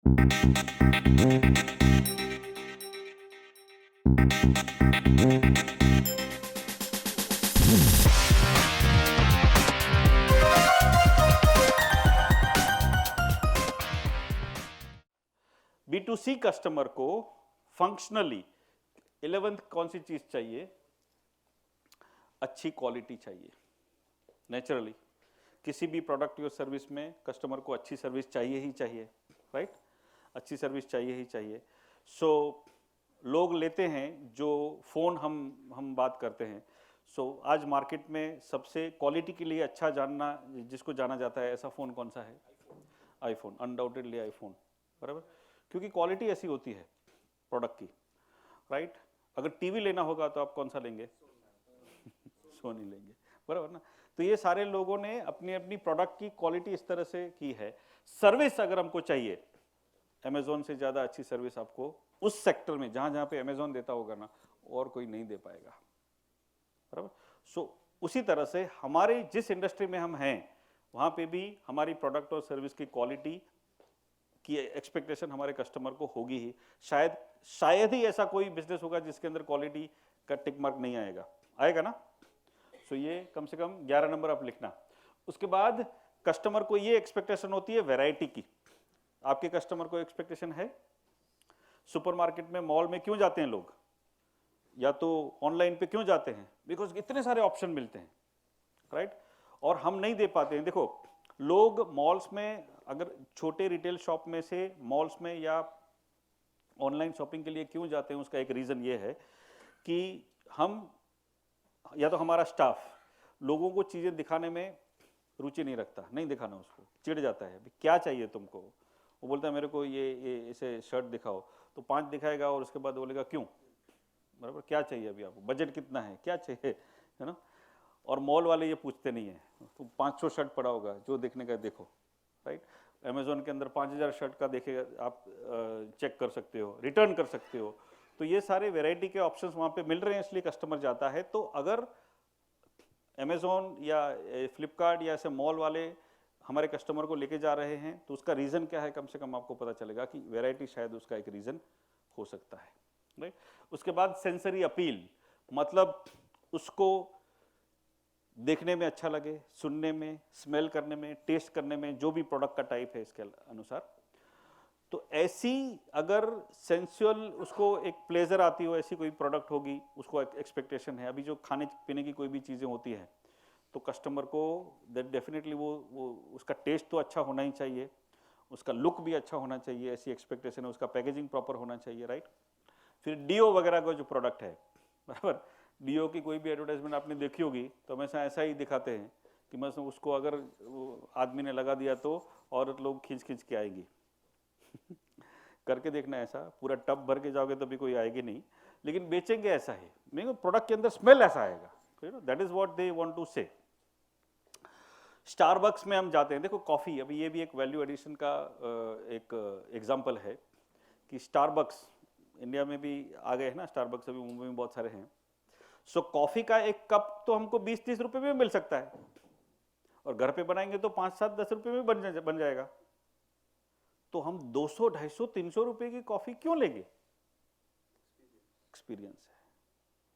B2C customer को functionally 11th कौन सी चीज चाहिए? अच्छी क्वालिटी चाहिए। नेचुरली किसी भी प्रोडक्ट या सर्विस में कस्टमर को अच्छी सर्विस चाहिए ही चाहिए, राइट? अच्छी सर्विस चाहिए ही चाहिए। सो लोग लेते हैं जो फ़ोन हम बात करते हैं। आज मार्केट में सबसे क्वालिटी के लिए अच्छा जानना जिसको जाना जाता है, ऐसा फ़ोन कौन सा है? आईफोन, अनडाउटेडली आईफोन, बराबर। क्योंकि क्वालिटी ऐसी होती है प्रोडक्ट की, राइट? अगर टीवी लेना होगा तो आप कौन सा लेंगे? सोनी लेंगे, बराबर ना? तो ये सारे लोगों ने अपनी अपनी प्रोडक्ट की क्वालिटी इस तरह से की है। सर्विस अगर हमको चाहिए, अमेजोन से ज़्यादा अच्छी सर्विस आपको उस सेक्टर में जहाँ जहाँ पे अमेजोन देता होगा ना, और कोई नहीं दे पाएगा, बराबर। उसी तरह से हमारे जिस इंडस्ट्री में हम हैं वहाँ पे भी हमारी प्रोडक्ट और सर्विस की क्वालिटी की एक्सपेक्टेशन हमारे कस्टमर को होगी ही। शायद ही ऐसा कोई बिजनेस होगा जिसके अंदर क्वालिटी का टिक मार्क नहीं आएगा। आएगा ना? ये कम से कम 11 नंबर आप लिखना। उसके बाद कस्टमर को ये एक्सपेक्टेशन होती है वैरायटी की। आपके कस्टमर को एक्सपेक्टेशन है? सुपरमार्केट में, मॉल में क्यों जाते हैं लोग, या तो ऑनलाइन पे क्यों जाते हैं? बिकॉज इतने सारे ऑप्शन मिलते हैं, राइट? और हम नहीं दे पाते हैं। देखो, लोग मॉल्स में, अगर छोटे रिटेल शॉप में से मॉल्स में या ऑनलाइन शॉपिंग के लिए क्यों जाते हैं, उसका एक रीज़न ये है कि हम, या तो हमारा स्टाफ लोगों को चीज़ें दिखाने में रुचि नहीं रखता, नहीं दिखाना, उसको चिढ़ जाता है। क्या चाहिए तुमको? वो बोलता है मेरे को ये इसे शर्ट दिखाओ, तो 5 दिखाएगा और उसके बाद बोलेगा क्यों, बराबर? क्या चाहिए अभी आपको, बजट कितना है, क्या चाहिए, है ना? और मॉल वाले ये पूछते नहीं है, तो 500 शर्ट पड़ा होगा, जो देखने का देखो, राइट? अमेजोन के अंदर 5000 शर्ट का देखेगा, आप चेक कर सकते हो, रिटर्न कर सकते हो। तो ये सारे वैरायटी के ऑप्शंस वहाँ पे मिल रहे हैं, इसलिए कस्टमर जाता है। तो अगर अमेजोन या फ्लिपकार्ट या ऐसे मॉल वाले हमारे कस्टमर को लेके जा रहे हैं, तो उसका रीज़न क्या है, कम से कम आपको पता चलेगा कि वैरायटी शायद उसका एक रीज़न हो सकता है, राइट? उसके बाद सेंसरी अपील, मतलब उसको देखने में अच्छा लगे, सुनने में, स्मेल करने में, टेस्ट करने में, जो भी प्रोडक्ट का टाइप है इसके अनुसार। तो ऐसी अगर सेंसुअल उसको एक प्लेजर आती हो, ऐसी कोई प्रोडक्ट होगी, उसको एक्सपेक्टेशन है। अभी जो खाने पीने की कोई भी चीज़ें होती हैं, तो कस्टमर को डेफिनेटली वो उसका टेस्ट तो अच्छा होना ही चाहिए, उसका लुक भी अच्छा होना चाहिए, ऐसी एक्सपेक्टेशन है। उसका पैकेजिंग प्रॉपर होना चाहिए, राइट? फिर डीओ वगैरह का जो प्रोडक्ट है, बराबर, डीओ की कोई भी एडवर्टाइजमेंट आपने देखी होगी तो हमेशा ऐसा ही दिखाते हैं कि बस उसको अगर आदमी ने लगा दिया तो औरत लोग खींच खींच के आएगी। करके देखना, ऐसा पूरा टब भर के जाओगे तो भी कोई आएगी नहीं, लेकिन बेचेंगे ऐसा ही, नहीं प्रोडक्ट के अंदर स्मेल ऐसा आएगा, that is what they want to say. Starbucks में हम जाते हैं, देखो कॉफ़ी, अभी ये भी एक वैल्यू एडिशन का एक एग्जाम्पल है कि स्टारबक्स इंडिया में भी आ गए हैं ना, स्टारबक्स अभी मुंबई में बहुत सारे हैं। कॉफ़ी का एक कप तो हमको 20-30 रुपए में मिल सकता है, और घर पे बनाएंगे तो 5-7-10 रुपए में बन जाएगा। तो हम 200, 250, 300 रुपए की कॉफ़ी क्यों लेंगे? एक्सपीरियंस है,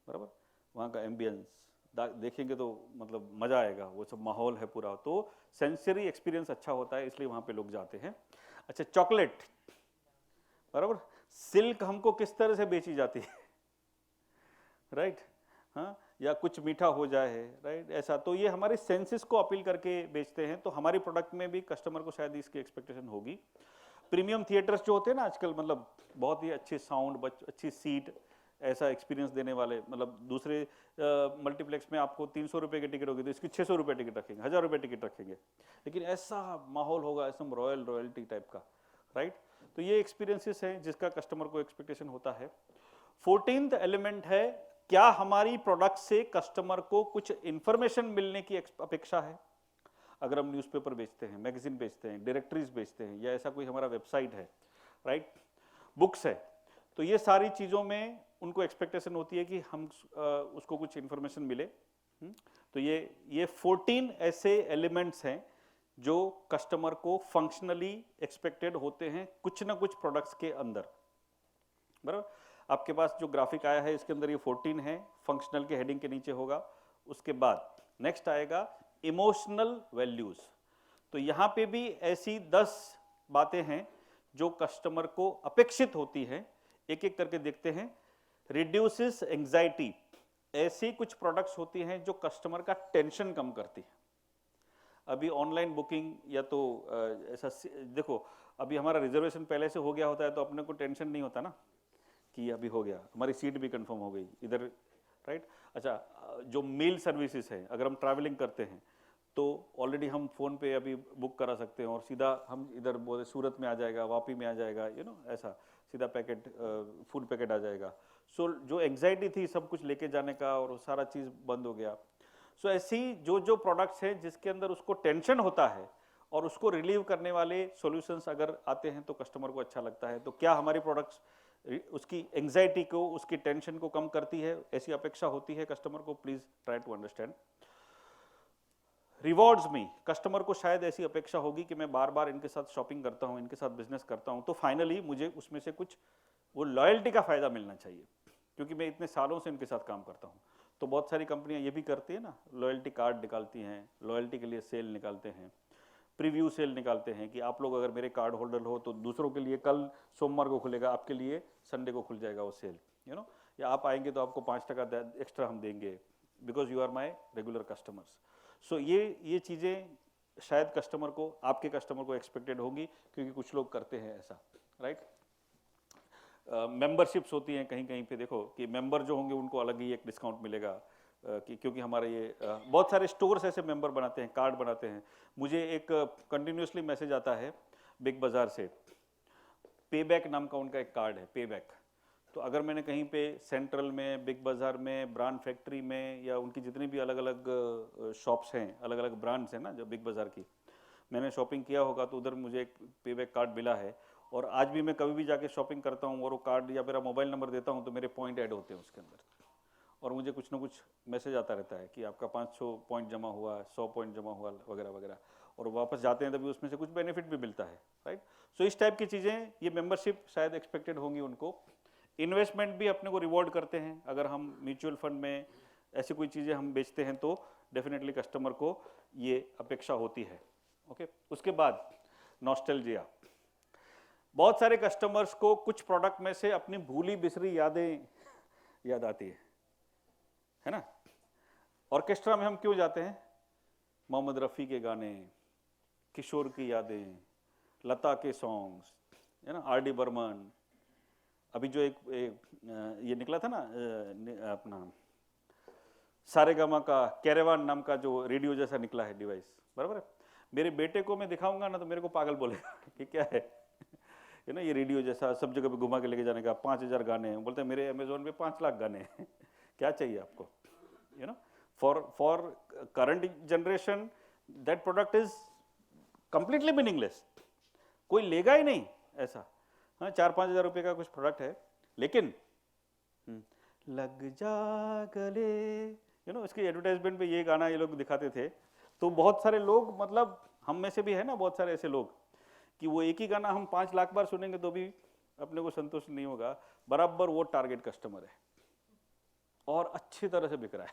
बराबर, वहाँ का एम्बियंस देखेंगे तो मतलब मज़ा आएगा, वो सब माहौल है पूरा, तो सेंसरी एक्सपीरियंस अच्छा होता है, इसलिए वहाँ पे लोग जाते हैं। अच्छा, चॉकलेट, बराबर, सिल्क हमको किस तरह से बेची जाती है, राइट? हाँ, या कुछ मीठा हो जाए, राइट, ऐसा। तो ये हमारे सेंसेस को अपील करके बेचते हैं, तो हमारी प्रोडक्ट में भी कस्टमर को शायद इसकी एक्सपेक्टेशन होगी। प्रीमियम थिएटर्स जो होते हैं ना आजकल, मतलब बहुत ही अच्छे साउंड, अच्छी सीट, ऐसा एक्सपीरियंस देने वाले, मतलब दूसरे मल्टीप्लेक्स में आपको 300 रुपये की टिकट होगी तो इसकी 600 रुपये टिकट रखेंगे, 1000 रुपये टिकट रखेंगे, लेकिन ऐसा माहौल होगा, ऐसा रॉयल्टी टाइप का, राइट? तो ये एक्सपीरियंसेस हैं जिसका कस्टमर को एक्सपेक्टेशन होता है। 14th एलिमेंट है, क्या हमारी प्रोडक्ट से कस्टमर को कुछ इंफॉर्मेशन मिलने की अपेक्षा है? अगर हम न्यूज़पेपर बेचते हैं, मैगजीन बेचते हैं, डायरेक्टरीज बेचते हैं, या ऐसा कोई हमारा वेबसाइट है, राइट, बुक्स है, तो ये सारी चीज़ों में उनको एक्सपेक्टेशन होती है कि हम उसको कुछ इंफॉर्मेशन मिले। तो ये 14 ऐसे एलिमेंट्स हैं जो कस्टमर को फंक्शनली एक्सपेक्टेड होते हैं कुछ ना कुछ प्रोडक्ट्स के अंदर, बराबर। आपके पास जो ग्राफिक आया है इसके अंदर ये 14 है, फंक्शनल के हेडिंग के नीचे होगा। उसके बाद नेक्स्ट आएगा इमोशनल वैल्यूज। तो यहां पे भी ऐसी 10 बातें हैं जो कस्टमर को अपेक्षित होती है, एक एक करके देखते हैं। रिड्यूसेस एंजाइटी, ऐसी कुछ प्रोडक्ट्स होती हैं जो कस्टमर का टेंशन कम करती है। अभी ऑनलाइन बुकिंग या तो ऐसा देखो, अभी हमारा रिजर्वेशन पहले से हो गया होता है तो अपने को टेंशन नहीं होता ना कि अभी हो गया, हमारी सीट भी कंफर्म हो गई इधर, राइट। अच्छा, जो मेल सर्विसेज है, अगर हम ट्रैवलिंग करते हैं तो ऑलरेडी हम फ़ोन पे अभी बुक करा सकते हैं और सीधा हम इधर बोले सूरत में आ जाएगा, वापी में आ जाएगा, ऐसा सीधा पैकेट, फूड पैकेट आ जाएगा। सो जो एंग्जाइटी थी सब कुछ लेके जाने का और सारा चीज़ बंद हो गया। सो ऐसी जो प्रोडक्ट्स हैं जिसके अंदर उसको टेंशन होता है और उसको रिलीव करने वाले सॉल्यूशंस अगर आते हैं तो कस्टमर को अच्छा लगता है। तो क्या हमारी प्रोडक्ट्स उसकी एंग्जाइटी को, उसकी टेंशन को कम करती है? ऐसी अपेक्षा होती है कस्टमर को। Please try to understand. Rewards में कस्टमर को शायद ऐसी अपेक्षा होगी कि मैं बार बार इनके साथ शॉपिंग करता हूं, इनके साथ बिजनेस करता हूं, तो फाइनली मुझे उसमें से कुछ वो लॉयल्टी का फायदा मिलना चाहिए, क्योंकि मैं इतने सालों से इनके साथ काम करता हूं। तो बहुत सारी कंपनियां ये भी करती है ना, लॉयल्टी कार्ड निकालती हैं, लॉयल्टी के लिए सेल निकालते हैं, प्रीव्यू सेल निकालते हैं कि आप लोग अगर मेरे कार्ड होल्डर हो तो दूसरों के लिए कल सोमवार को खुलेगा, आपके लिए संडे को खुल जाएगा वो सेल, या आप आएंगे तो आपको 5% एक्स्ट्रा हम देंगे because you are my regular customers. So ये चीज़ें शायद कस्टमर को, आपके कस्टमर को एक्सपेक्टेड होगी, क्योंकि कुछ लोग करते हैं ऐसा, राइट। मेंबरशिप्स होती हैं कहीं कहीं पे, देखो कि मेंबर जो होंगे उनको अलग ही एक डिस्काउंट मिलेगा, क्योंकि हमारे ये बहुत सारे स्टोर्स ऐसे मेंबर बनाते हैं, कार्ड बनाते हैं। मुझे एक कंटिन्यूसली मैसेज आता है बिग बाज़ार से, पे बैक नाम का उनका एक कार्ड है, पे बैक। तो अगर मैंने कहीं पे सेंट्रल में, बिग बाज़ार में, ब्रांड फैक्ट्री में, या उनकी जितनी भी अलग अलग शॉप्स हैं, अलग अलग ब्रांड्स हैं ना जो बिग बाज़ार की, मैंने शॉपिंग किया होगा तो उधर मुझे एक पे बैक कार्ड मिला है। और आज भी मैं कभी भी जाके शॉपिंग करता हूँ और वो कार्ड या मेरा मोबाइल नंबर देता हूँ तो मेरे पॉइंट ऐड होते हैं उसके अंदर, और मुझे कुछ ना कुछ मैसेज आता रहता है कि आपका 500 पॉइंट जमा हुआ, 100 पॉइंट जमा हुआ, वगैरह वगैरह। और वापस जाते हैं तभी उसमें से कुछ बेनिफिट भी मिलता है, राइट। सो इस टाइप की चीज़ें, ये मेंबरशिप शायद एक्सपेक्टेड होंगी उनको। इन्वेस्टमेंट भी अपने को रिवॉर्ड करते हैं, अगर हम म्यूचुअल फंड में ऐसी कोई चीज़ें हम बेचते हैं तो डेफिनेटली कस्टमर को ये अपेक्षा होती है, ओके। उसके बाद नॉस्टैल्जिया, बहुत सारे कस्टमर्स को कुछ प्रोडक्ट में से अपनी भूली बिसरी यादें याद आती है ना। ऑर्केस्ट्रा में हम क्यों जाते हैं? मोहम्मद रफ़ी के गाने, किशोर की यादें, लता के सॉन्ग्स, है ना, आर.डी. बर्मन। अभी जो एक ये निकला था ना अपना सारेगामा का कैरेवान नाम का जो रेडियो जैसा निकला है डिवाइस, बराबर है। मेरे बेटे को मैं दिखाऊंगा ना तो मेरे को पागल बोलेगा कि क्या है ये रेडियो जैसा, सब जगह पे घुमा के लेके जाने का, 5000 गाने हैं। बोलते हैं मेरे अमेजोन पे 5 लाख गाने हैं क्या चाहिए आपको? For current generation that product is completely meaningless, कोई लेगा ही नहीं ऐसा। हाँ, 4-5 हज़ार रुपये का कुछ प्रोडक्ट है, लेकिन लग जा गले, इसकी एडवर्टाइजमेंट पे ये गाना ये लोग दिखाते थे, तो बहुत सारे लोग, मतलब हम में से भी है ना बहुत सारे ऐसे लोग, कि वो एक ही गाना हम 5 लाख बार सुनेंगे तो भी अपने को संतोष नहीं होगा। बराबर वो टारगेट कस्टमर है और अच्छी तरह से बिक रहा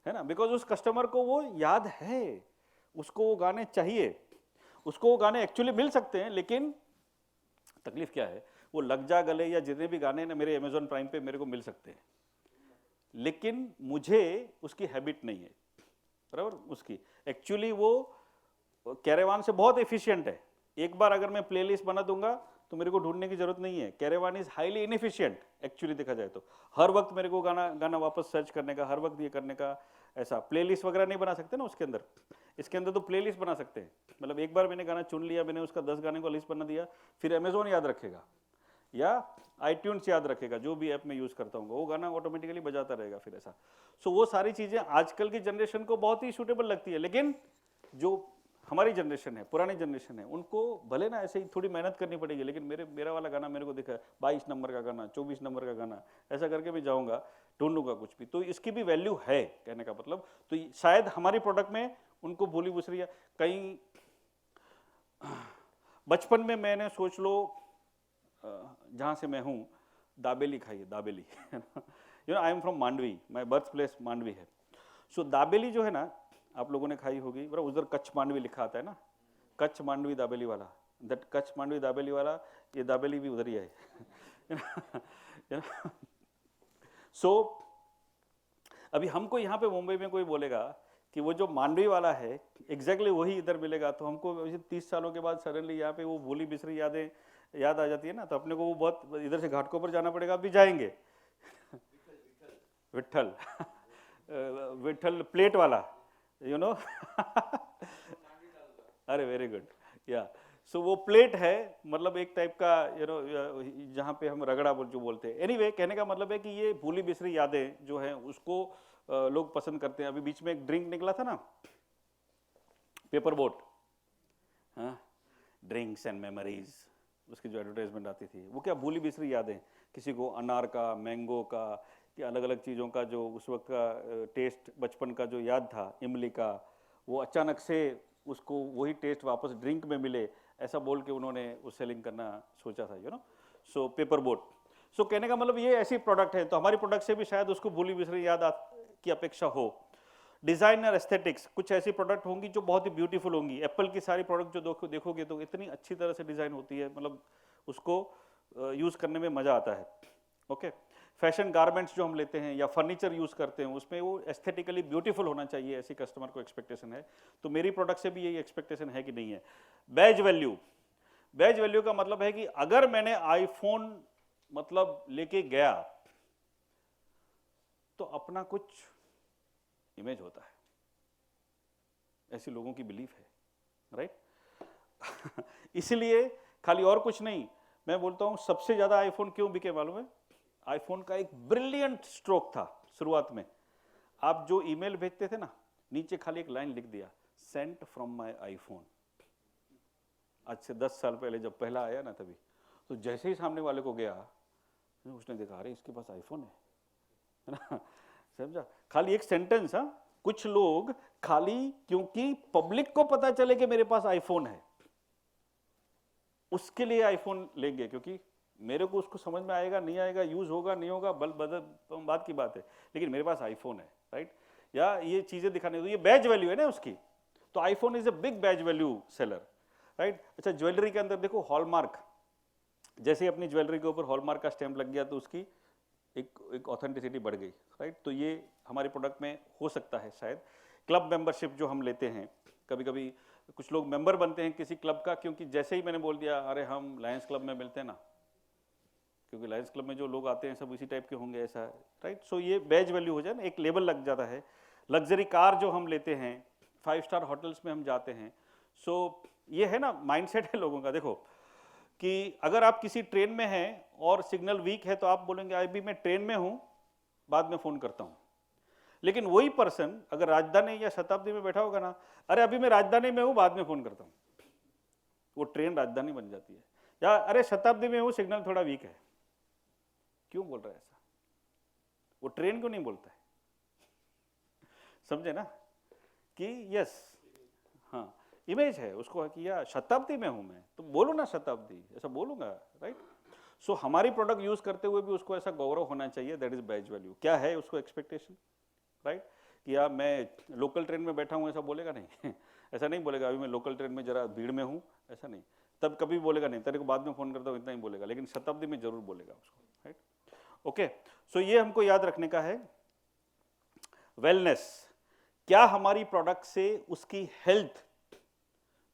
है ना, बिकॉज उस कस्टमर को वो याद है, उसको वो गाने चाहिए, उसको वो गाने एक्चुअली मिल सकते हैं, लेकिन तकलीफ क्या है, वो लग जा गले या जितने भी गाने ना मेरे अमेजोन प्राइम पे मेरे को मिल सकते हैं, लेकिन मुझे उसकी हैबिट नहीं है, बराबर। उसकी एक्चुअली वो कैरेवान से बहुत एफिशिएंट है। एक बार अगर मैं प्लेलिस्ट बना दूंगा तो मेरे को ढूंढने की जरूरत नहीं है। Caravan is highly inefficient actually देखा जाए तो, हर वक्त मेरे को गाना वापस सर्च करने का, हर वक्त ये करने का, ऐसा प्लेलिस्ट वगैरह नहीं बना सकते ना उसके अंदर। इसके अंदर तो प्लेलिस्ट बना सकते हैं, मतलब एक बार मैंने गाना चुन लिया, मैंने उसका 10 गाने को लिस्ट बना दिया, फिर अमेजोन याद रखेगा या iTunes याद रखेगा, जो भी ऐप में यूज करता हूँ वो गाना ऑटोमेटिकली बजाता रहेगा फिर ऐसा। सो वो सारी चीजें आजकल की जनरेशन को बहुत ही सूटेबल लगती है, लेकिन जो हमारी जनरेशन है, पुरानी जनरेशन है, उनको भले ना ऐसे ही थोड़ी मेहनत करनी पड़ेगी, लेकिन मेरा वाला गाना मेरे को दिखा 22 नंबर का गाना, 24 नंबर का गाना, ऐसा करके मैं जाऊंगा, ढूंढूंगा कुछ भी, तो इसकी भी वैल्यू है कहने का मतलब। तो शायद हमारी प्रोडक्ट में उनको भूली बुसरी कहीं बचपन में मैंने सोच लो जहाँ से मैं हूँ दाबेली खाई है, dabeli you know I am from Mandvi, my birth place Mandvi है। सो दाबेली जो है ना आप लोगों ने खाई होगी, बराबर उधर कच्छ मांडवी लिखा आता है ना, कच्छ मांडवी दाबेली वाला, दैट कच्छ मांडवी दाबेली वाला, ये दाबेली भी उधर ही है। सो अभी हमको यहाँ पे मुंबई में कोई बोलेगा कि वो जो मांडवी वाला है एग्जैक्टली वही इधर मिलेगा, तो हमको 30 सालों के बाद सडनली यहाँ पे वो भूली बिसरी यादें याद आ जाती है ना, तो अपने को वो बहुत इधर से घाटकोपर जाना पड़ेगा, अभी जाएंगे विठल विठल प्लेट वाला, यू नो अरे वेरी गुड या सो वो प्लेट है, मतलब एक टाइप का यू नो जहाँ पे हम रगड़ा जो बोलते हैं। एनीवे कहने का मतलब है कि ये भूली बिसरी यादें जो हैं उसको लोग पसंद करते हैं। अभी बीच में एक ड्रिंक निकला था ना पेपर बोट, हाँ ड्रिंक्स एंड मेमोरीज, उसकी जो एडवर्टाइजमेंट आती थी वो क्या भूली बिसरी यादें, किसी को अनार का, मैंगो का, या अलग अलग चीज़ों का जो उस वक्त का टेस्ट बचपन का जो याद था, इमली का, वो अचानक से उसको वही टेस्ट वापस ड्रिंक में मिले, ऐसा बोल के उन्होंने वो सेलिंग करना सोचा था, you know. So paper boat, so कहने का मतलब ये ऐसी प्रोडक्ट है, तो हमारी प्रोडक्ट से भी शायद उसको भूली बिसरी याद की अपेक्षा हो। डिजाइनर एस्थेटिक्स, कुछ ऐसी प्रोडक्ट होंगी जो बहुत ही ब्यूटीफुल होंगी। एप्पल की सारी प्रोडक्ट जो देखोगे तो इतनी अच्छी तरह से डिजाइन होती है, मतलब उसको यूज करने में मजा आता है। ओके, फैशन गारमेंट्स जो हम लेते हैं या फर्नीचर यूज करते हैं उसमें वो एस्थेटिकली ब्यूटीफुल होना चाहिए, ऐसी कस्टमर को एक्सपेक्टेशन है। तो मेरी प्रोडक्ट से भी यही एक्सपेक्टेशन है कि नहीं है। बैज वैल्यू, बैज वैल्यू का मतलब है कि अगर मैंने आईफोन मतलब लेके गया तो अपना कुछ इमेज होता है, ऐसी लोगों की बिलीफ है, राइट इसलिए खाली और कुछ नहीं, मैं बोलता हूं सबसे ज्यादा आईफोन क्यों बिके मालूम है? आईफोन का एक ब्रिलियंट स्ट्रोक था शुरुआत में। आप जो ईमेल भेजते थे ना, नीचे खाली एक लाइन लिख दिया, सेंट फ्रॉम माय आईफोन। आज से 10 साल पहले जब पहला आया ना, तभी तो जैसे ही सामने वाले को गया, उसने देखा अरे इसके पास आईफोन है ना, समझा? खाली एक सेंटेंस। हाँ, कुछ लोग खाली क्योंकि पब्लिक को पता चले कि मेरे पास आईफोन है, उसके लिए आईफोन लेंगे, क्योंकि मेरे को उसको समझ में आएगा नहीं आएगा, यूज होगा नहीं होगा, बात की बात है, लेकिन मेरे पास आईफोन है, राइट? या ये चीजें दिखाने, तो ये बैज वैल्यू है ना उसकी। तो iPhone is a big badge value seller, right? अच्छा, ज्वेलरी के अंदर देखो, हॉलमार्क, जैसे ही अपनी ज्वेलरी के ऊपर हॉलमार्क का स्टैंप लग गया तो उसकी एक ऑथेंटिसिटी बढ़ गई, राइट? तो ये हमारे प्रोडक्ट में हो सकता है शायद। क्लब मेंबरशिप जो हम लेते हैं, कभी कभी कुछ लोग मेंबर बनते हैं किसी क्लब का, क्योंकि जैसे ही मैंने बोल दिया अरे हम लायंस क्लब में मिलते हैं ना, क्योंकि लायंस क्लब में जो लोग आते हैं सब इसी टाइप के होंगे, ऐसा, राइट? सो ये बैज वैल्यू हो जाए ना, एक लेबल लग जाता है। लग्जरी कार जो हम लेते हैं, 5 स्टार होटल्स में हम जाते हैं, सो ये है ना माइंडसेट है लोगों का। देखो कि अगर आप किसी ट्रेन में हैं और सिग्नल वीक है तो आप बोलेंगे अभी मैं ट्रेन में हूं, बाद में फोन करता हूं। लेकिन वही पर्सन अगर राजधानी या शताब्दी में बैठा होगा ना, अरे अभी मैं राजधानी में हूं, बाद में फोन करता हूं, वो ट्रेन राजधानी बन जाती है। या अरे शताब्दी में हूं, सिग्नल थोड़ा वीक है, क्यों बोल रहा है ऐसा? वो ट्रेन क्यों नहीं बोलता है? समझे ना कि यस, हाँ, इमेज है उसको कि या शताब्दी में हूं मैं, तो बोलो ना शताब्दी, ऐसा बोलूंगा, राइट? सो हमारी प्रोडक्ट यूज करते हुए भी उसको ऐसा गौरव होना चाहिए, दैट इज बैज वैल्यू। क्या है उसको एक्सपेक्टेशन, राइट? कि यार मैं लोकल ट्रेन में बैठा हूं, ऐसा बोलेगा नहीं ऐसा नहीं बोलेगा अभी मैं लोकल ट्रेन में जरा भीड़ में हूं, ऐसा नहीं, तब कभी बोलेगा नहीं, तेरे को बाद में फोन करता हूं, इतना ही बोलेगा, लेकिन शताब्दी में जरूर बोलेगा उसको, राइट? ओके, सो ये हमको याद रखने का है। वेलनेस, क्या हमारी प्रोडक्ट से उसकी हेल्थ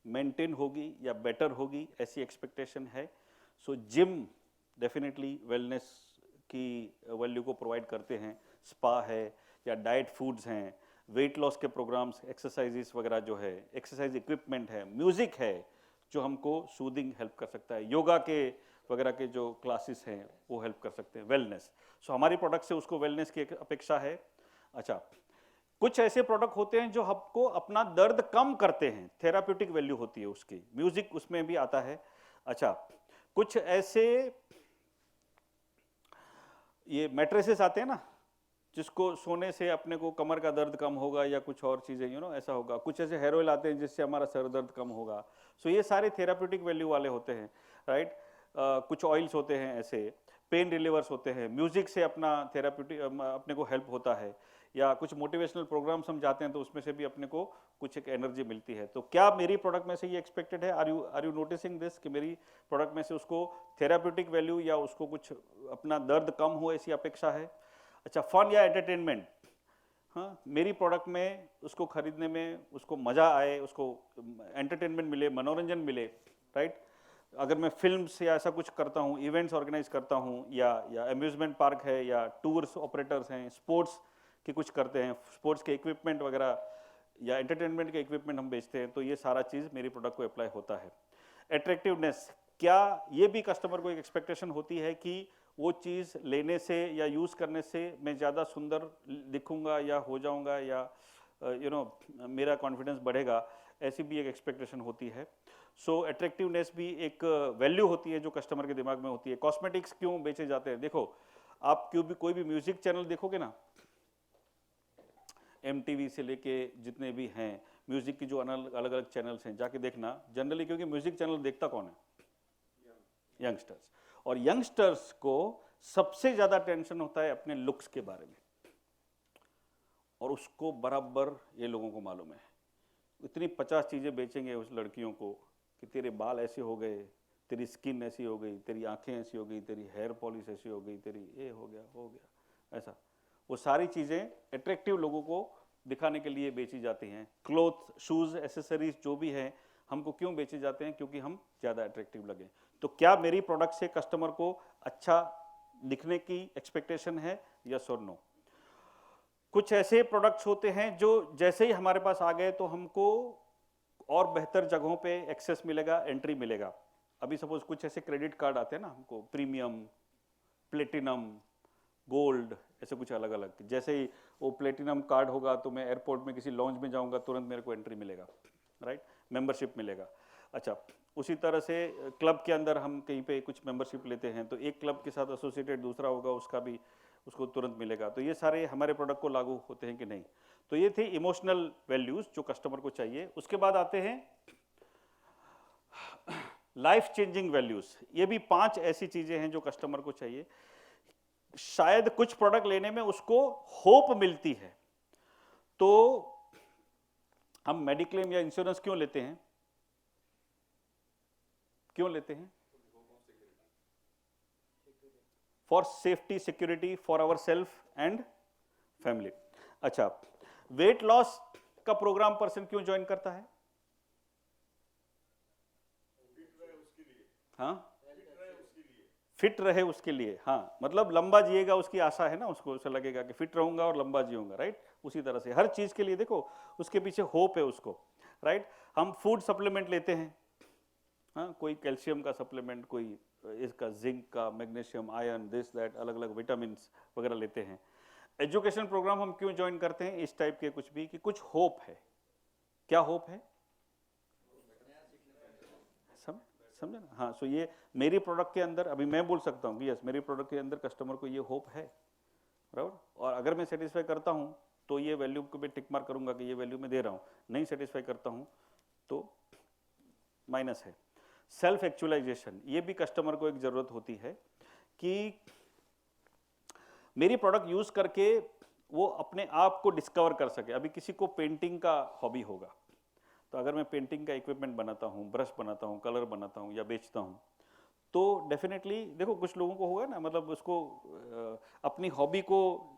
मेंटेन होगी या बेटर होगी, ऐसी एक्सपेक्टेशन है। सो जिम डेफिनेटली वेलनेस की वैल्यू को प्रोवाइड करते हैं, स्पा है या डाइट फूड्स हैं, वेट लॉस के प्रोग्राम्स, एक्सरसाइजेस वगैरह जो है, एक्सरसाइज इक्विपमेंट है, म्यूजिक है जो हमको सूदिंग हेल्प कर सकता है, योगा के वगैरह के जो क्लासेस हैं वो हेल्प कर सकते हैं, वेलनेस। सो हमारी प्रोडक्ट से उसको वेलनेस की अपेक्षा है। अच्छा, कुछ ऐसे प्रोडक्ट होते हैं जो आपको अपना दर्द कम करते हैं, थेराप्यूटिक वैल्यू होती है उसकी, म्यूजिक उसमें भी आता है। अच्छा, कुछ ऐसे ये मैट्रेसेस आते हैं ना, जिसको सोने से अपने को कमर का दर्द कम होगा या कुछ और चीज़ें ऐसा होगा। कुछ ऐसे हेयर ऑयल आते हैं जिससे हमारा सर दर्द कम होगा। सो ये सारे थेराप्यूटिक वैल्यू वाले होते हैं, राइट। कुछ ऑयल्स होते हैं ऐसे, पेन रिलीवर्स होते हैं, म्यूजिक से अपना थेराप्यूटिक अपने को हेल्प होता है, या कुछ मोटिवेशनल प्रोग्राम्स हम जाते हैं तो उसमें से भी अपने को कुछ एक एनर्जी मिलती है। तो क्या मेरी प्रोडक्ट में से ये एक्सपेक्टेड है? आर यू नोटिसिंग दिस कि मेरी प्रोडक्ट में से उसको थेराप्यूटिक वैल्यू या उसको कुछ अपना दर्द कम हो ऐसी अपेक्षा है? अच्छा, फन या एंटरटेनमेंट, हाँ, मेरी प्रोडक्ट में उसको खरीदने में उसको मज़ा आए, उसको एंटरटेनमेंट मिले, मनोरंजन मिले, राइट। अगर मैं फिल्म्स या ऐसा कुछ करता हूँ, इवेंट्स ऑर्गेनाइज करता हूँ, या अम्यूजमेंट पार्क है, या टूर्स ऑपरेटर्स हैं, स्पोर्ट्स के कुछ करते हैं, स्पोर्ट्स के इक्विपमेंट वगैरह या एंटरटेनमेंट के इक्विपमेंट हम बेचते हैं, तो ये सारा चीज़ मेरी प्रोडक्ट को अप्लाई होता है। एट्रैक्टिवनेस, क्या ये भी कस्टमर को एक एक्सपेक्टेशन होती है कि वो चीज़ लेने से या यूज़ करने से मैं ज़्यादा सुंदर दिखूंगा या हो जाऊंगा, या मेरा कॉन्फिडेंस बढ़ेगा, ऐसी भी एक एक्सपेक्टेशन होती है। सो एट्रैक्टिवनेस भी एक वैल्यू होती है जो कस्टमर के दिमाग में होती है। कॉस्मेटिक्स क्यों बेचे जाते हैं? देखो, आप कोई भी म्यूजिक चैनल देखोगे ना, MTV से लेके जितने भी हैं म्यूजिक की जो अलग अलग चैनल्स हैं, जाके देखना जनरली, क्योंकि म्यूजिक चैनल देखता कौन है? यंगस्टर्स। और यंगस्टर्स को सबसे ज्यादा टेंशन होता है अपने लुक्स के बारे में, और उसको बराबर ये लोगों को मालूम है। इतनी 50 चीजें बेचेंगे उस लड़कियों को कि तेरे बाल ऐसे हो गए, तेरी स्किन ऐसी हो गई, तेरी आंखें ऐसी हो गई, तेरी हेयर पॉलिश ऐसी हो गई, तेरी ये हो गया ऐसा। वो सारी चीजें अट्रैक्टिव लोगों को दिखाने के लिए बेची जाती हैं। क्लोथ, शूज, एसेसरीज जो भी हैं, हमको क्यों बेचे जाते हैं? क्योंकि हम ज़्यादा अट्रैक्टिव लगे। तो क्या मेरी प्रोडक्ट से कस्टमर को अच्छा दिखने की एक्सपेक्टेशन है? यस और नो। कुछ ऐसे प्रोडक्ट्स होते हैं जो जैसे ही हमारे पास आ गए तो हमको और बेहतर जगहों पे एक्सेस मिलेगा, एंट्री मिलेगा। अभी सपोज कुछ ऐसे क्रेडिट कार्ड आते हैं ना हमको, प्रीमियम, प्लेटिनम, गोल्ड, ऐसे कुछ अलग अलग। जैसे ही वो प्लेटिनम कार्ड होगा तो मैं एयरपोर्ट में किसी लॉन्च में जाऊंगा, तुरंत मेरे को एंट्री मिलेगा, राइट, मेंबरशिप मिलेगा। अच्छा, उसी तरह से क्लब के अंदर हम कहीं पे कुछ मेंबरशिप लेते हैं तो एक क्लब के साथ एसोसिएटेड दूसरा होगा, उसका भी उसको तुरंत मिलेगा। तो ये सारे हमारे प्रोडक्ट को लागू होते हैं कि नहीं? तो ये थे इमोशनल वैल्यूज जो कस्टमर को चाहिए। उसके बाद आते हैं लाइफ चेंजिंग वैल्यूज। ये भी 5 ऐसी चीजें हैं जो कस्टमर को चाहिए। शायद कुछ प्रोडक्ट लेने में उसको होप मिलती है, तो हम मेडिक्लेम या इंश्योरेंस क्यों लेते हैं? क्यों लेते हैं? For safety, security, for our self and family. अच्छा, वेट लॉस का प्रोग्राम पर्सन क्यों ज्वाइन करता है? हाँ, फिट रहे उसके लिए। हाँ, मतलब लंबा जिएगा उसकी आशा है ना, उसको ऐसा लगेगा कि फिट रहूंगा और लंबा जीऊंगा, राइट। उसी तरह से हर चीज के लिए देखो उसके पीछे होप है उसको, राइट। हम फूड सप्लीमेंट लेते हैं, हाँ, कोई कैल्शियम का सप्लीमेंट, कोई इसका जिंक का, मैग्नीशियम, आयरन, दिस दैट, अलग अलग विटामिन वगैरह लेते हैं। एजुकेशन प्रोग्राम हम क्यों ज्वाइन करते हैं? इस टाइप के कुछ भी, कि कुछ होप है। क्या होप है? समझे ना? हाँ, सो ये मेरी प्रोडक्ट के अंदर, अभी मैं बोल सकता हूँ कि यस, मेरी प्रोडक्ट के अंदर कस्टमर को ये होप है, बराबर। और अगर मैं सेटिस्फाई करता हूँ तो ये वैल्यू को मैं टिक मार्क करूंगा कि ये वैल्यू मैं दे रहा हूँ। नहीं सेटिस्फाई करता हूँ तो माइनस है। सेल्फ एक्चुअलाइजेशन, ये भी कस्टमर को एक जरूरत होती है कि मेरी प्रोडक्ट यूज करके वो अपने आप को डिस्कवर कर सके। अभी किसी को पेंटिंग का हॉबी होगा, तो अगर मैं पेंटिंग का इक्विपमेंट बनाता हूँ, ब्रश बनाता हूँ, कलर बनाता हूँ या बेचता हूँ, तो डेफिनेटली देखो कुछ लोगों को होगा ना, मतलब उसको अपनी हॉबी को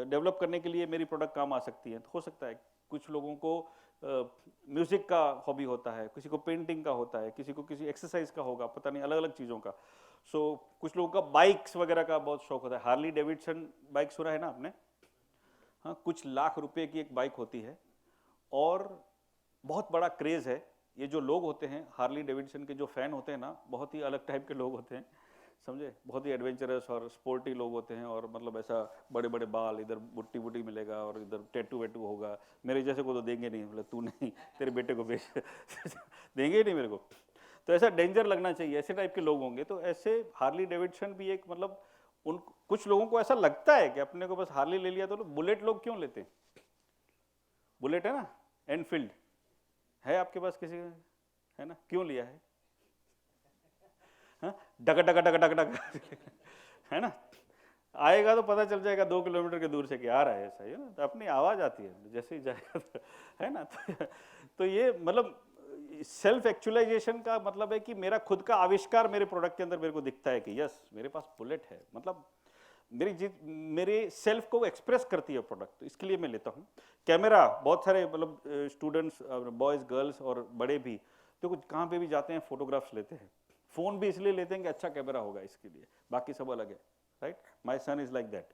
डेवलप करने के लिए मेरी प्रोडक्ट काम आ सकती है। तो हो सकता है कुछ लोगों को म्यूजिक का हॉबी होता है, किसी को पेंटिंग का होता है, किसी को किसी एक्सरसाइज का होगा, पता नहीं, अलग अलग चीज़ों का। सो कुछ लोगों का बाइक्स वगैरह का बहुत शौक होता है। हार्ली डेविडसन बाइक सुना है ना आपने? हाँ, कुछ लाख रुपए की एक बाइक होती है और बहुत बड़ा क्रेज है। ये जो लोग होते हैं हार्ली डेविडसन के जो फैन होते हैं ना, बहुत ही अलग टाइप के लोग होते हैं, समझे, बहुत ही एडवेंचरस और स्पोर्टी लोग होते हैं। और मतलब ऐसा बड़े बड़े बाल, इधर बुट्टी बुट्टी मिलेगा और इधर टैटू वैटू होगा। मेरे जैसे को तो देंगे नहीं, मतलब तू नहीं, तेरे बेटे को बेच देंगे ही नहीं मेरे को। तो ऐसा डेंजर लगना चाहिए, ऐसे टाइप के लोग होंगे। तो ऐसे हार्ली डेविडसन भी एक मतलब उन कुछ लोगों को ऐसा लगता है कि अपने को बस हार्ली ले लिया तो बुलेट लोग क्यों लेते हैं? बुलेट है ना, एनफील्ड है आपके पास किसी का, है ना, क्यों लिया है? हाँ, डग डग डग डग डग है ना, आएगा तो पता चल जाएगा 2 किलोमीटर के दूर से कि आ रहा है, ऐसा ही है ना, तो अपनी आवाज आती है जैसे ही जाएगा है ना। तो ये मतलब सेल्फ एक्चुअलाइजेशन का मतलब है कि मेरा खुद का आविष्कार मेरे प्रोडक्ट के अंदर मेरे को दिखता है कि यस मेरे पास बुलेट है, मतलब मेरे सेल्फ को एक्सप्रेस करती है प्रोडक्ट, तो इसके लिए मैं लेता हूँ। कैमरा, बहुत सारे मतलब स्टूडेंट्स, बॉयज गर्ल्स और बड़े भी तो कुछ कहाँ पे भी जाते हैं फोटोग्राफ्स लेते हैं। फोन भी इसलिए लेते हैं कि अच्छा कैमरा होगा इसके लिए, बाकी सब अलग है, right. My son is like that,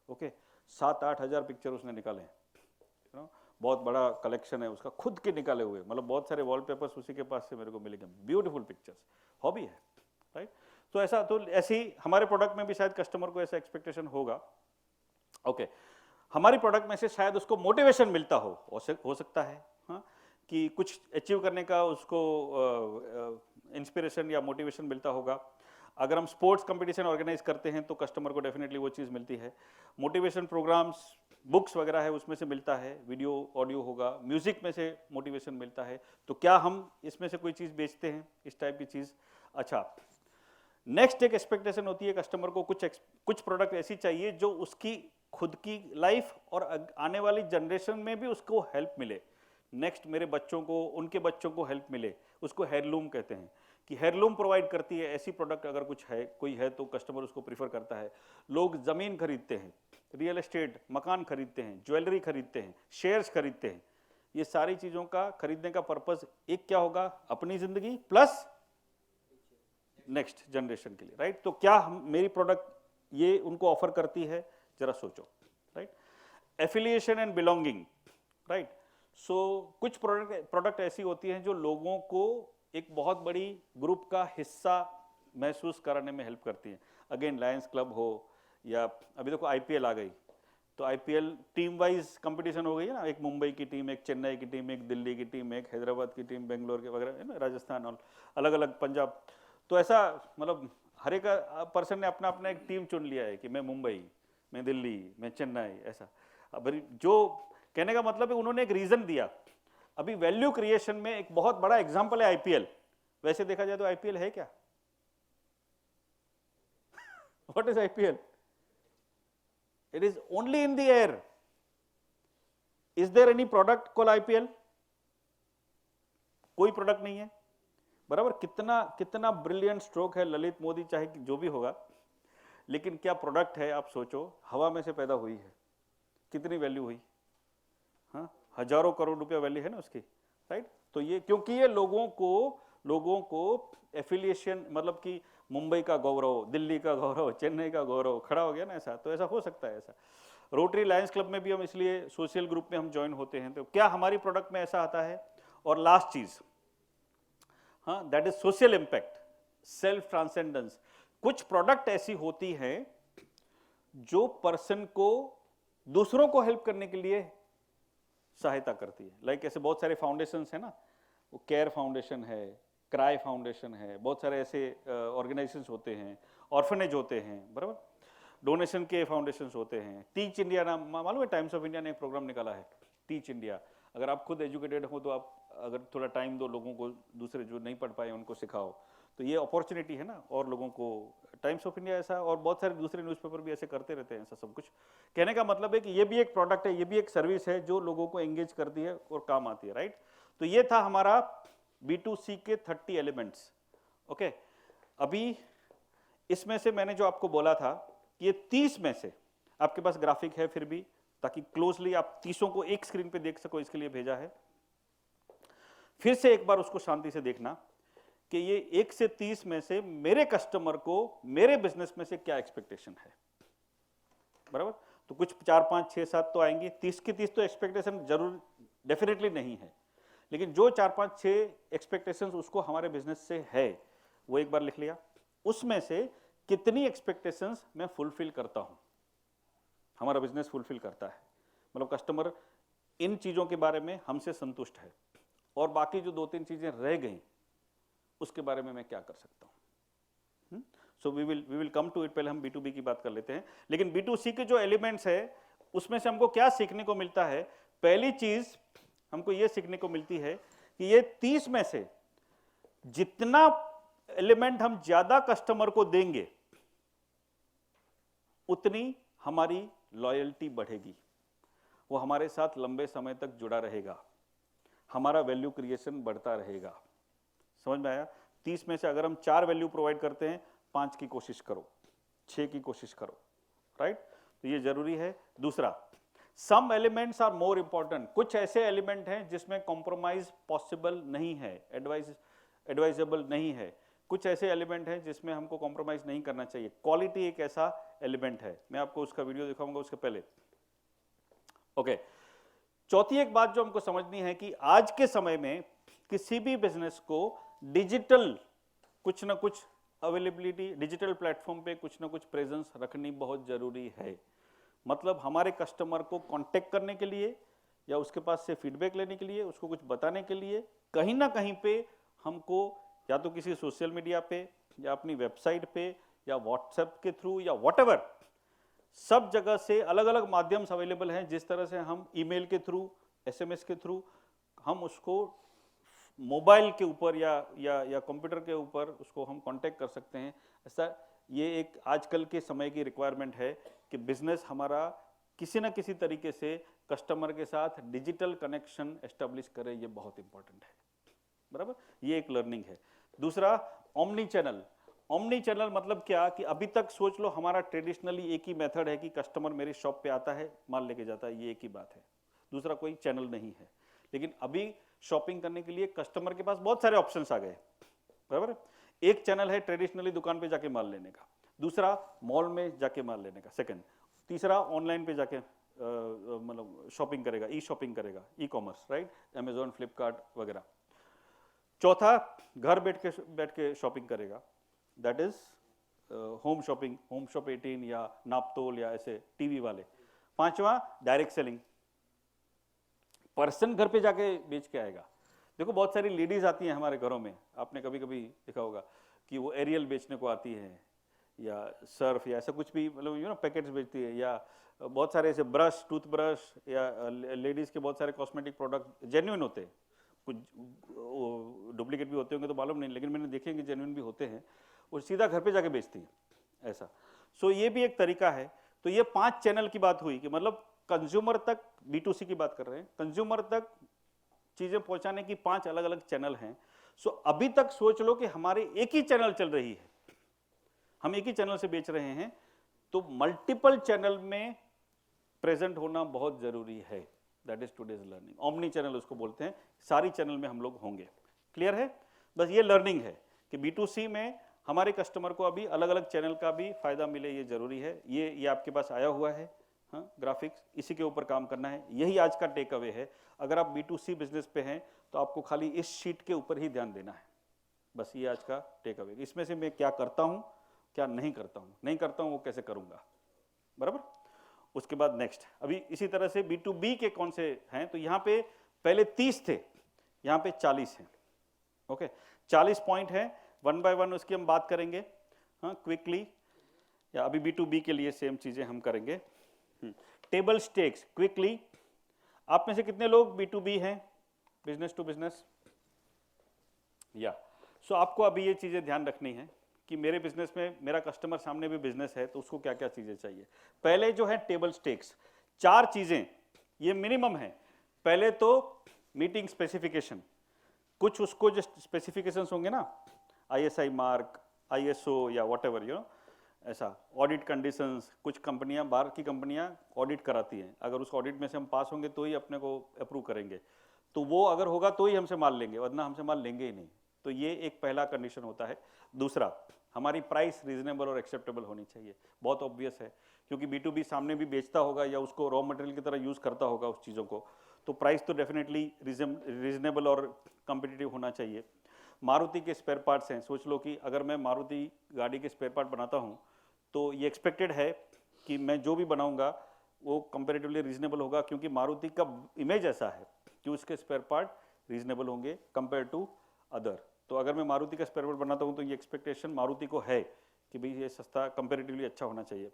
okay. 7-8 हज़ार पिक्चर उसने निकाले हैं, यू नो, बहुत बड़ा कलेक्शन है उसका, खुद के निकाले हुए, मतलब बहुत सारे वॉलपेपर्स उसी के पास से मेरे को मिलेंगे, ब्यूटीफुल पिक्चर्स, हॉबी है, राइट। तो ऐसा, तो ऐसे ही हमारे प्रोडक्ट में भी शायद कस्टमर को ऐसा एक्सपेक्टेशन होगा, ओके। हमारी प्रोडक्ट में से शायद उसको मोटिवेशन मिलता हो सकता है, हाँ, कि कुछ अचीव करने का उसको इंस्पिरेशन या मोटिवेशन मिलता होगा। अगर हम स्पोर्ट्स कंपटीशन ऑर्गेनाइज करते हैं तो कस्टमर को डेफिनेटली वो चीज़ मिलती है। मोटिवेशन प्रोग्राम्स, बुक्स वगैरह है उसमें से मिलता है, वीडियो ऑडियो होगा, म्यूजिक में से मोटिवेशन मिलता है। तो क्या हम इसमें से कोई चीज़ बेचते हैं, इस टाइप की चीज़? अच्छा, नेक्स्ट एक एक्सपेक्टेशन होती है कस्टमर को, कुछ प्रोडक्ट ऐसी चाहिए जो उसकी खुद की लाइफ और आने वाली जनरेशन में भी उसको हेल्प मिले। नेक्स्ट मेरे बच्चों को, उनके बच्चों को हेल्प मिले, उसको हेयरलूम कहते हैं, कि हेयरलूम प्रोवाइड करती है ऐसी प्रोडक्ट अगर कुछ है, कोई है तो कस्टमर उसको प्रीफर करता है। लोग ज़मीन खरीदते हैं, रियल एस्टेट, मकान खरीदते हैं, ज्वेलरी खरीदते हैं, शेयर्स खरीदते हैं। ये सारी चीज़ों का खरीदने का पर्पस एक क्या होगा, अपनी ज़िंदगी प्लस नेक्स्ट जनरेशन के लिए, राइट। तो क्या मेरी प्रोडक्ट ये उनको ऑफर करती है, जरा सोचो, right. Affiliation and belonging, right. So कुछ प्रोडक्ट ऐसी होती हैं जो लोगों को एक बहुत बड़ी ग्रुप का हिस्सा महसूस कराने में हेल्प करती हैं। अगेन लायंस क्लब हो, या अभी देखो आईपीएल आ गई, तो आईपीएल टीम वाइज कंपटीशन हो गई है ना, एक मुंबई की टीम, एक चेन्नई की टीम, एक दिल्ली की टीम, एक हैदराबाद की टीम, बेंगलोर के वगैरह है ना, राजस्थान और अलग अलग, पंजाब। तो ऐसा मतलब हर एक पर्सन ने अपना अपना एक टीम चुन लिया है कि मैं मुंबई, मैं दिल्ली, मैं चेन्नई, ऐसा। अब जो कहने का मतलब है उन्होंने एक रीजन दिया। अभी वैल्यू क्रिएशन में एक बहुत बड़ा एग्जांपल है आईपीएल। वैसे देखा जाए तो आईपीएल है क्या? What is IPL? It is only in the air. Is there any product called IPL? कोई प्रोडक्ट नहीं है, बराबर। कितना कितना ब्रिलियंट स्ट्रोक है ललित मोदी, चाहे जो भी होगा, लेकिन क्या प्रोडक्ट है? आप सोचो, हवा में से पैदा हुई है, कितनी वैल्यू हुई? हाँ, हजारों करोड़ रुपया वैल्यू है ना उसकी, राइट। तो ये क्योंकि ये लोगों को एफिलिएशन, मतलब कि मुंबई का गौरव, दिल्ली का गौरव, चेन्नई का गौरव खड़ा हो गया ना, ऐसा। तो ऐसा हो सकता है ऐसा। रोटरी लायंस क्लब में भी हम इसलिए सोशल ग्रुप में हम ज्वाइन होते हैं, तो क्या हमारी प्रोडक्ट में ऐसा आता है? और लास्ट चीज, हाँ, that is social impact, self transcendence. कुछ प्रोडक्ट ऐसी होती है जो पर्सन को दूसरों को हेल्प करने के लिए सहायता करती है। लाइक ऐसे बहुत सारे फाउंडेशंस है ना, वो केयर फाउंडेशन है, क्राई फाउंडेशन है, बहुत सारे ऐसे ऑर्गेनाइजेशंस होते हैं, ऑर्फनेज होते हैं, बराबर, डोनेशन के फाउंडेशंस होते हैं। टीच इंडिया नाम, मालूम है टाइम्स ऑफ इंडिया ने एक प्रोग्राम निकाला है, टीच इंडिया। अगर आप खुद एजुकेटेड हो तो आप अगर थोड़ा टाइम दो, लोगों को, दूसरे जो नहीं पढ़ पाए उनको सिखाओ, तो ये अपॉर्चुनिटी है ना। और लोगों को, टाइम्स ऑफ इंडिया ऐसा, और बहुत सारे दूसरे न्यूज़पेपर भी ऐसे करते रहते हैं ऐसा सब कुछ। कहने का मतलब है कि ये भी एक प्रोडक्ट है, ये भी एक सर्विस है जो लोगों को एंगेज करती है और काम आती है, राइट। तो ये था हमारा B2C के 30 एलिमेंट्स, ओके। अभी इसमें से मैंने जो आपको बोला था, ये 30 में से आपके पास ग्राफिक है फिर भी, ताकि क्लोजली आप 30 को एक स्क्रीन पे देख सको, इसके लिए भेजा है। फिर से एक बार उसको शांति से देखना कि ये 1 से 30 में से मेरे कस्टमर को मेरे बिजनेस में से क्या एक्सपेक्टेशन है, बराबर। तो कुछ 4, 5, 6, 7 तो आएंगे, 30 की 30 तो एक्सपेक्टेशन जरूर डेफिनेटली नहीं है, लेकिन जो 4, 5, 6 एक्सपेक्टेशन उसको हमारे बिजनेस से है, वो एक बार लिख लिया। उसमें से कितनी एक्सपेक्टेशंस मैं फुलफिल करता हूं, हमारा बिजनेस फुलफिल करता है, मतलब कस्टमर इन चीजों के बारे में हमसे संतुष्ट है, और बाकी जो 2-3 चीजें रह गई उसके बारे में मैं क्या कर सकता हूं। So we will come to it, पहले हम B2B की बात कर लेते हैं। लेकिन B2C के जो एलिमेंट्स है उसमें से हमको क्या सीखने को मिलता है? पहली चीज हमको ये सीखने को मिलती है कि ये 30 में से जितना एलिमेंट हम ज्यादा कस्टमर को देंगे उतनी हमारी लॉयल्टी बढ़ेगी, वो हमारे साथ लंबे समय तक जुड़ा रहेगा, हमारा वैल्यू क्रिएशन बढ़ता रहेगा। समझ में आया? 30 में से अगर हम 4 वैल्यू प्रोवाइड करते हैं, 5 की कोशिश करो, 6 की कोशिश करो, राइट? तो ये जरूरी है। दूसरा, some elements are more important. कुछ ऐसे एलिमेंट हैं जिसमें कॉम्प्रोमाइज पॉसिबल नहीं है, एडवाइजेबल नहीं है। कुछ ऐसे एलिमेंट हैं जिसमें हमको कॉम्प्रोमाइज नहीं करना चाहिए। क्वालिटी एक ऐसा एलिमेंट है, मैं आपको उसका वीडियो दिखाऊंगा उसके पहले। ओके, चौथी एक बात जो हमको समझनी है कि आज के समय में किसी भी बिजनेस को डिजिटल कुछ ना कुछ अवेलेबिलिटी, डिजिटल प्लेटफॉर्म पे कुछ ना कुछ प्रेजेंस रखनी बहुत जरूरी है। मतलब हमारे कस्टमर को कांटेक्ट करने के लिए या उसके पास से फीडबैक लेने के लिए, उसको कुछ बताने के लिए कहीं ना कहीं पे हमको या तो किसी सोशल मीडिया पे या अपनी वेबसाइट पे या व्हाट्सएप के थ्रू या व्हाटएवर, सब जगह से अलग अलग माध्यम अवेलेबल हैं। जिस तरह से हम ईमेल के थ्रू, एसएमएस के थ्रू हम उसको मोबाइल के ऊपर या कंप्यूटर के ऊपर उसको हम कांटेक्ट कर सकते हैं। ऐसा ये एक आजकल के समय की रिक्वायरमेंट है कि बिजनेस हमारा किसी न किसी तरीके से कस्टमर के साथ डिजिटल कनेक्शन एस्टेब्लिश करे, ये बहुत इंपॉर्टेंट है, बराबर? ये एक लर्निंग है। दूसरा, ओमनी चैनल। ओमनी चैनल मतलब क्या कि अभी तक सोच लो हमारा ट्रेडिशनली एक ही मेथड है कि कस्टमर मेरी शॉप पे आता है, माल लेके जाता है, ये एक ही बात है, दूसरा कोई चैनल नहीं है। लेकिन अभी शॉपिंग करने के लिए कस्टमर के पास बहुत सारे ऑप्शंस आ गए, बराबर? एक चैनल है ट्रेडिशनली दुकान पे जाके माल लेने का, दूसरा मॉल में जाके माल लेने का, सेकंड, तीसरा ऑनलाइन पे जाके मतलब शॉपिंग करेगा, ई शॉपिंग करेगा, e commerce, right? Amazon, Flipkart वगैरह। चौथा, घर बैठ के शॉपिंग करेगा, that is home shopping, home shop 18 या नापतोल या ऐसे टीवी वाले। पांचवा, डायरेक्ट सेलिंग, पर्सन घर पे जाके बेच के आएगा। देखो बहुत सारी लेडीज आती हैं हमारे घरों में, आपने कभी कभी देखा होगा कि वो एरियल बेचने को आती है या सर्फ या ऐसा कुछ भी, मतलब पैकेट्स बेचती है, या बहुत सारे ऐसे ब्रश, टूथब्रश या लेडीज के बहुत सारे कॉस्मेटिक प्रोडक्ट जेन्युइन होते हैं, कुछ डुप्लीकेट भी होते होंगे तो मालूम नहीं, लेकिन मैंने देखे कि जेन्युइन भी होते हैं, और सीधा घर पे जाके बेचती है ऐसा। सो ये भी एक तरीका है। तो ये 5 चैनल की बात हुई कि मतलब कंज्यूमर तक, B2C की बात कर रहे हैं, कंज्यूमर तक चीजें पहुंचाने की 5 अलग अलग चैनल हैं। सो अभी तक सोच लो कि हमारे एक ही चैनल चल रही है, हम एक ही चैनल से बेच रहे हैं, तो मल्टीपल चैनल में प्रेजेंट होना बहुत जरूरी है। That is today's learning. Omni channel उसको बोलते हैं, सारी चैनल में हम लोग होंगे। क्लियर है? बस ये लर्निंग है कि B2C में हमारे कस्टमर को अभी अलग अलग चैनल का भी फायदा मिले, ये जरूरी है। ये आपके पास आया हुआ है, हाँ, ग्राफिक्स, इसी के ऊपर काम करना है। यही आज का टेक अवे है। अगर आप B2C बिजनेस पे हैं तो आपको खाली इस शीट के ऊपर ही ध्यान देना है, बस ये आज का टेक अवे। इसमें से मैं क्या करता हूं, क्या नहीं करता हूं, नहीं करता हूं वो कैसे करूंगा, बराबर? उसके बाद नेक्स्ट, अभी इसी तरह से B2B के कौन से हैं, तो यहाँ पे पहले 30 थे, यहाँ पे 40 हैं। ओके, 40 पॉइंट है, 1 बाय 1 उसकी हम बात करेंगे, हाँ, क्विकली, या अभी B2B के लिए सेम चीजें हम करेंगे। टेबल स्टेक्स क्विकली, आप में से कितने लोग B2B हैं, बिजनेस टू बिजनेस? या सो आपको अभी ये चीजें ध्यान रखनी है कि मेरे बिजनेस में मेरा कस्टमर सामने भी बिजनेस है, तो उसको क्या क्या चीजें चाहिए। पहले जो है टेबल स्टेक्स, 4 चीजें ये मिनिमम है। पहले तो मीटिंग स्पेसिफिकेशन, कुछ उसको जो स्पेसिफिकेशंस होंगे ना, ISI मार्क, ISO या व्हाटएवर ऐसा, ऑडिट कंडीशंस, कुछ कंपनियां, बाहर की कंपनियां ऑडिट कराती हैं, अगर उस ऑडिट में से हम पास होंगे तो ही अपने को अप्रूव करेंगे, तो वो अगर होगा तो ही हमसे माल लेंगे, वरना हमसे माल लेंगे ही नहीं। तो ये एक पहला कंडीशन होता है। दूसरा, हमारी प्राइस रीजनेबल और एक्सेप्टेबल होनी चाहिए। बहुत ऑब्वियस है, क्योंकि B2B सामने भी बेचता होगा या उसको रॉ मटेरियल की तरह यूज करता होगा उस चीज़ों को, तो प्राइस तो डेफिनेटली रीजनेबल और कॉम्पिटिटिव होना चाहिए। मारुति के स्पेयर पार्ट्स हैं, सोच लो कि अगर मैं मारुति गाड़ी के स्पेयर पार्ट बनाता हूँ तो ये एक्सपेक्टेड है कि मैं जो भी बनाऊंगा वो कंपैरेटिवली रीजनेबल होगा, क्योंकि मारुति का इमेज ऐसा है कि उसके स्पेयर पार्ट रीजनेबल होंगे कंपेयर टू अदर। तो अगर मैं मारुति का स्पेयर पार्ट बनाता हूँ तो ये एक्सपेक्टेशन मारुति को है कि भाई ये सस्ता कंपेरेटिवली अच्छा होना चाहिए।